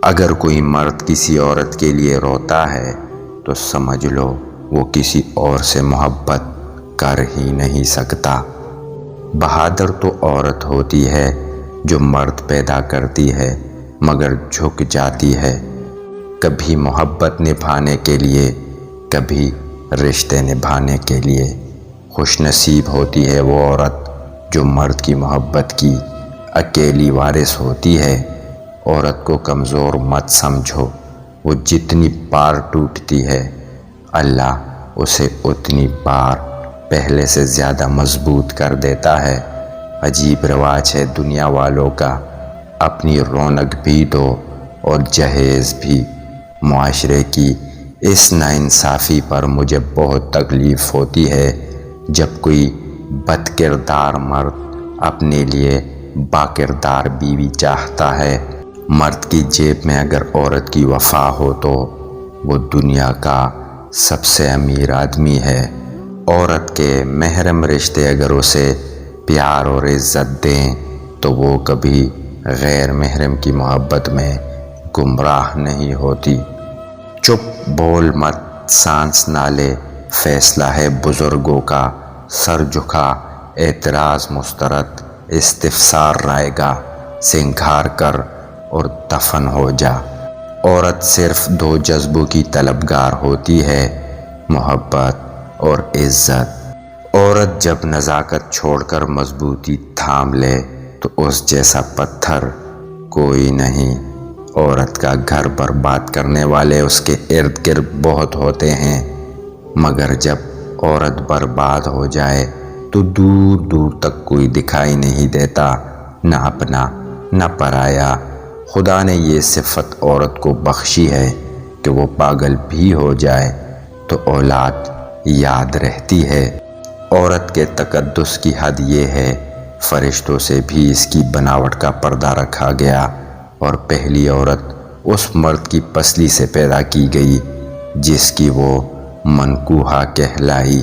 اگر کوئی مرد کسی عورت کے لیے روتا ہے تو سمجھ لو وہ کسی اور سے محبت کر ہی نہیں سکتا۔ بہادر تو عورت ہوتی ہے جو مرد پیدا کرتی ہے مگر جھک جاتی ہے، کبھی محبت نبھانے کے لیے، کبھی رشتے نبھانے کے لیے۔ خوش نصیب ہوتی ہے وہ عورت جو مرد کی محبت کی اکیلی وارث ہوتی ہے۔ عورت کو کمزور مت سمجھو، وہ جتنی بار ٹوٹتی ہے اللہ اسے اتنی بار پہلے سے زیادہ مضبوط کر دیتا ہے۔ عجیب رواج ہے دنیا والوں کا، اپنی رونق بھی دو اور جہیز بھی۔ معاشرے کی اس ناانصافی پر مجھے بہت تکلیف ہوتی ہے جب کوئی بد کردار مرد اپنے لیے با کردار بیوی چاہتا ہے۔ مرد کی جیب میں اگر عورت کی وفا ہو تو وہ دنیا کا سب سے امیر آدمی ہے۔ عورت کے محرم رشتے اگر اسے پیار اور عزت دیں تو وہ کبھی غیر محرم کی محبت میں گمراہ نہیں ہوتی۔ چپ بول مت، سانس نہ لے، فیصلہ ہے بزرگوں کا، سر جھکا، اعتراض مسترد، استفسار رائے گا، سنگھار کر اور دفن ہو جا۔ عورت صرف دو جذبوں کی طلبگار ہوتی ہے، محبت اور عزت۔ عورت جب نزاکت چھوڑ کر مضبوطی تھام لے تو اس جیسا پتھر کوئی نہیں۔ عورت کا گھر برباد کرنے والے اس کے ارد گرد بہت ہوتے ہیں، مگر جب عورت برباد ہو جائے تو دور دور تک کوئی دکھائی نہیں دیتا، نہ اپنا نہ پرایا۔ خدا نے یہ صفت عورت کو بخشی ہے کہ وہ پاگل بھی ہو جائے تو اولاد یاد رہتی ہے۔ عورت کے تقدس کی حد یہ ہے، فرشتوں سے بھی اس کی بناوٹ کا پردہ رکھا گیا، اور پہلی عورت اس مرد کی پسلی سے پیدا کی گئی جس کی وہ منکوحہ کہلائی۔